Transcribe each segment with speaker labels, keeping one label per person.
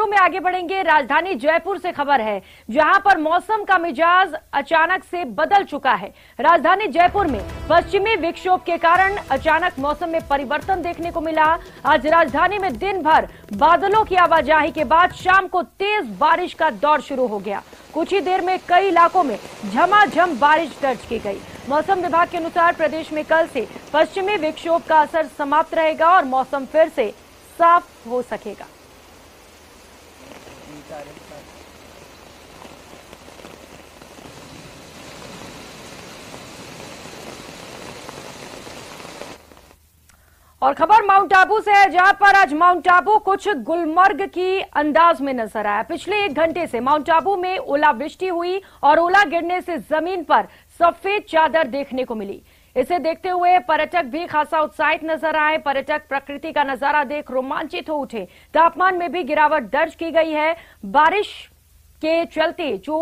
Speaker 1: खबरों में आगे बढ़ेंगे। राजधानी जयपुर से खबर है, जहां पर मौसम का मिजाज अचानक से बदल चुका है। राजधानी जयपुर में पश्चिमी विक्षोभ के कारण अचानक मौसम में परिवर्तन देखने को मिला। आज राजधानी में दिन भर बादलों की आवाजाही के बाद शाम को तेज बारिश का दौर शुरू हो गया। कुछ ही देर में कई इलाकों में झमाझम बारिश दर्ज की गई। मौसम विभाग के अनुसार प्रदेश में कल से पश्चिमी विक्षोभ का असर समाप्त रहेगा और मौसम फिर से साफ हो सकेगा। और खबर माउंट आबू से है, जहां पर आज माउंट आबू कुछ गुलमर्ग की अंदाज में नजर आया। पिछले 1 घंटे से माउंट आबू में ओलावृष्टि हुई और ओला गिरने से जमीन पर सफेद चादर देखने को मिली। इसे देखते हुए पर्यटक भी खासा उत्साहित नजर आए। पर्यटक प्रकृति का नजारा देख रोमांचित हो उठे। तापमान में भी गिरावट दर्ज की गई है। बारिश के चलते जो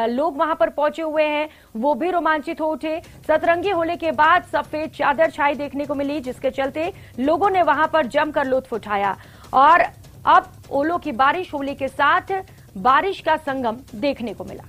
Speaker 1: लोग वहां पर पहुंचे हुए हैं वो भी रोमांचित हो उठे। सतरंगी होली के बाद सफेद चादर छाई देखने को मिली, जिसके चलते लोगों ने वहां पर जमकर लुत्फ उठाया। और अब ओलों की बारिश होली के साथ बारिश का संगम देखने को मिला।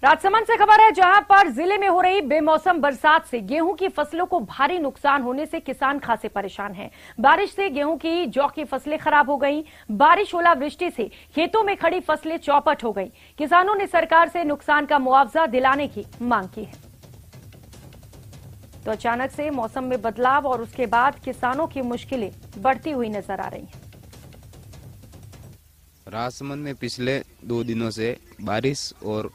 Speaker 1: राजसमंद से खबर है, जहां पर जिले में हो रही बेमौसम बरसात से गेहूं की फसलों को भारी नुकसान होने से किसान खासे परेशान हैं। बारिश से गेहूं की जौ की फसलें खराब हो गईं। बारिश ओलावृष्टि से खेतों में खड़ी फसलें चौपट हो गईं। किसानों ने सरकार से नुकसान का मुआवजा दिलाने की मांग की है। तो अचानक से मौसम में बदलाव और उसके बाद किसानों की मुश्किलें बढ़ती हुई नजर आ रही हैं।
Speaker 2: राजसमंद में पिछले 2 दिनों से बारिश और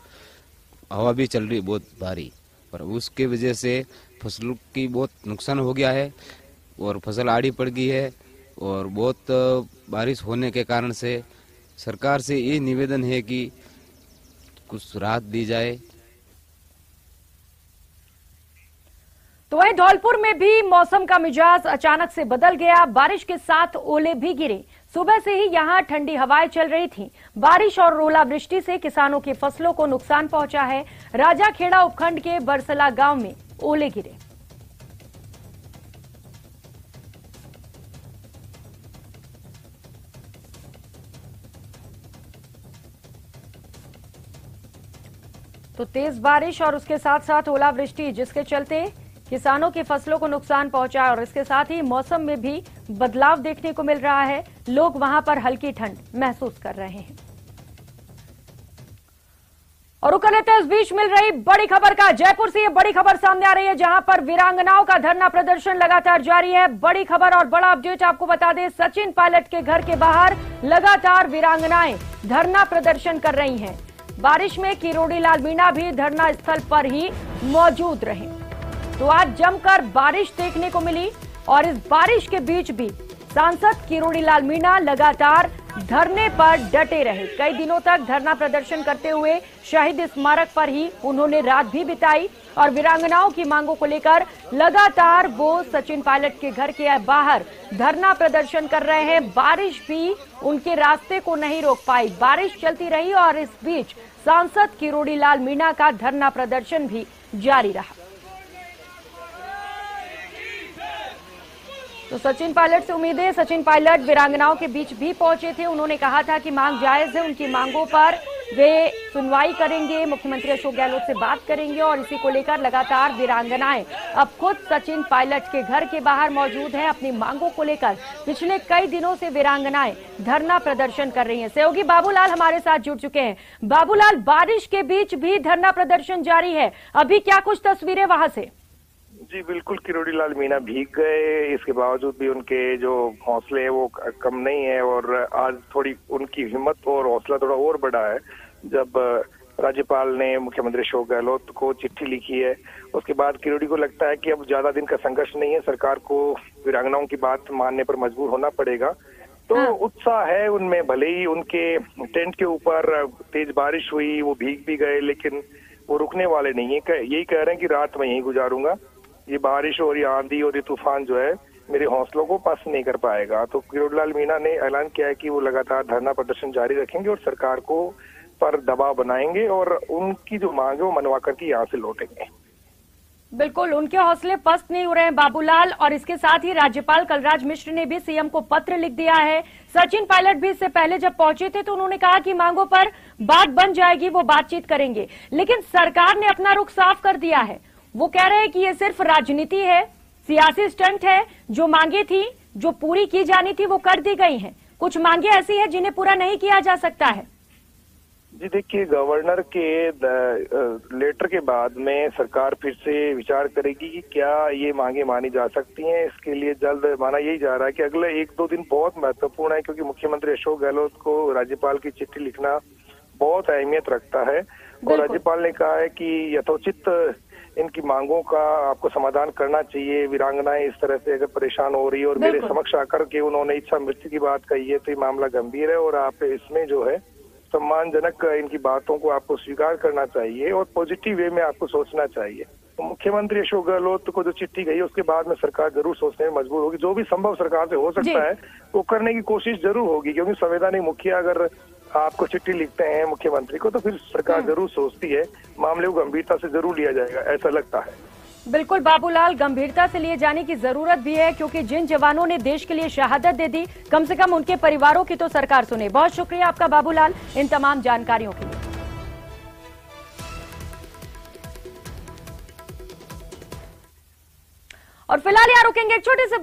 Speaker 2: हवा भी चल रही बहुत भारी, पर उसके वजह से फसलों की बहुत नुकसान हो गया है और फसल आड़ी पड़ गई है। और बहुत बारिश होने के कारण से सरकार से ये निवेदन है कि कुछ राहत दी जाए।
Speaker 1: तो वहीं धौलपुर में भी मौसम का मिजाज अचानक से बदल गया। बारिश के साथ ओले भी गिरे। सुबह से ही यहां ठंडी हवाएं चल रही थीं। बारिश और ओलावृष्टि से किसानों की फसलों को नुकसान पहुंचा है। राजाखेड़ा उपखंड के बरसला गांव में ओले गिरे। तो तेज बारिश और उसके साथ साथ ओलावृष्टि, जिसके चलते किसानों की फसलों को नुकसान पहुंचा और इसके साथ ही मौसम में भी बदलाव देखने को मिल रहा है। लोग वहां पर हल्की ठंड महसूस कर रहे हैं। और रुक लेते हैं इस बीच मिल रही बड़ी खबर का। जयपुर से ये बड़ी खबर सामने आ रही है, जहां पर वीरांगनाओं का धरना प्रदर्शन लगातार जारी है। बड़ी खबर और बड़ा अपडेट आपको बता दें, सचिन पायलट के घर के बाहर लगातार वीरांगनाएं धरना प्रदर्शन कर रही हैं। बारिश में किरोड़ी लाल मीणा भी धरना स्थल पर ही मौजूद रहे। तो आज जमकर बारिश देखने को मिली और इस बारिश के बीच भी सांसद किरोड़ी लाल मीणा लगातार धरने पर डटे रहे। कई दिनों तक धरना प्रदर्शन करते हुए शहीद स्मारक पर ही उन्होंने रात भी बिताई और वीरांगनाओं की मांगों को लेकर लगातार वो सचिन पायलट के घर के बाहर धरना प्रदर्शन कर रहे हैं। बारिश भी उनके रास्ते को नहीं रोक पाई। बारिश चलती रही और इस बीच सांसद किरोड़ी लाल मीणा का धरना प्रदर्शन भी जारी रहा। तो सचिन पायलट से उम्मीद है, सचिन पायलट वीरांगनाओं के बीच भी पहुंचे थे। उन्होंने कहा था कि मांग जायज है, उनकी मांगों पर वे सुनवाई करेंगे, मुख्यमंत्री अशोक गहलोत से बात करेंगे और इसी को लेकर लगातार वीरांगनाएं अब खुद सचिन पायलट के घर के बाहर मौजूद हैं। अपनी मांगों को लेकर पिछले कई दिनों से वीरांगनाएं धरना प्रदर्शन कर रही हैं। सहयोगी बाबूलाल हमारे साथ जुड़ चुके हैं। बाबूलाल, बारिश के बीच भी धरना प्रदर्शन जारी है, अभी क्या कुछ तस्वीरें वहां से?
Speaker 3: जी बिल्कुल, किरोड़ी लाल मीणा भीग गए, इसके बावजूद भी उनके जो हौसले हैं वो कम नहीं है और आज थोड़ी उनकी हिम्मत और हौसला थोड़ा और बढ़ा है। जब राज्यपाल ने मुख्यमंत्री अशोक गहलोत को चिट्ठी लिखी है, उसके बाद किरोड़ी को लगता है कि अब ज्यादा दिन का संघर्ष नहीं है, सरकार को वीरांगनाओं की बात मानने पर मजबूर होना पड़ेगा। तो उत्साह है उनमें, भले ही उनके टेंट के ऊपर तेज बारिश हुई, वो भीग भी गए, लेकिन वो रुकने वाले नहीं है। यही कह रहे हैं कि रात में यहीं गुजारूंगा, ये बारिश और ये आंधी और ये तूफान जो है मेरे हौसलों को पस्त नहीं कर पाएगा। तो किरोड़ी लाल मीणा ने ऐलान किया है कि वो लगातार धरना प्रदर्शन जारी रखेंगे और सरकार को पर दबाव बनाएंगे और उनकी जो मांग है वो मनवा करके यहाँ से लौटेंगे।
Speaker 1: बिल्कुल, उनके हौसले पस्त नहीं हो रहे हैं बाबूलाल, और इसके साथ ही राज्यपाल कलराज मिश्र ने भी सीएम को पत्र लिख दिया है। सचिन पायलट भी इससे पहले जब पहुंचे थे तो उन्होंने कहा कि मांगों पर बात बन जाएगी, वो बातचीत करेंगे, लेकिन सरकार ने अपना रुख साफ कर दिया है। वो कह रहे हैं कि ये सिर्फ राजनीति है, सियासी स्टंट है। जो मांगे थी, जो पूरी की जानी थी, वो कर दी गई हैं। कुछ मांगे ऐसी है जिन्हें पूरा नहीं किया जा सकता है।
Speaker 3: जी देखिए, गवर्नर के लेटर के बाद में सरकार फिर से विचार करेगी कि क्या ये मांगे मानी जा सकती हैं। इसके लिए जल्द माना यही जा रहा है कि अगले 1-2 दिन बहुत महत्वपूर्ण है, क्योंकि मुख्यमंत्री अशोक गहलोत को राज्यपाल की चिट्ठी लिखना बहुत अहमियत रखता है और राज्यपाल ने कहा है कि यथोचित इनकी मांगों का आपको समाधान करना चाहिए। वीरांगनाएं इस तरह से अगर परेशान हो रही है और मेरे समक्ष आकर के उन्होंने इच्छा मृत्यु की बात कही है, तो ये मामला गंभीर है और आप इसमें जो है सम्मानजनक इनकी बातों को आपको स्वीकार करना चाहिए और पॉजिटिव वे में आपको सोचना चाहिए। तो मुख्यमंत्री अशोक गहलोत को जो चिट्ठी गई उसके बाद में सरकार जरूर सोचने में मजबूर होगी। जो भी संभव सरकार से हो सकता है वो करने की कोशिश जरूर होगी, क्योंकि संवैधानिक मुखिया अगर आपको चिट्ठी लिखते हैं मुख्यमंत्री को तो फिर सरकार जरूर सोचती है, मामले को गंभीरता से जरूर लिया जाएगा, ऐसा लगता है।
Speaker 1: बिल्कुल बाबूलाल, गंभीरता से लिए जाने की जरूरत भी है, क्योंकि जिन जवानों ने देश के लिए शहादत दे दी, कम से कम उनके परिवारों की तो सरकार सुने। बहुत शुक्रिया आपका बाबूलाल इन तमाम जानकारियों के लिए। और फिलहाल यहाँ रुकेंगे एक छोटे से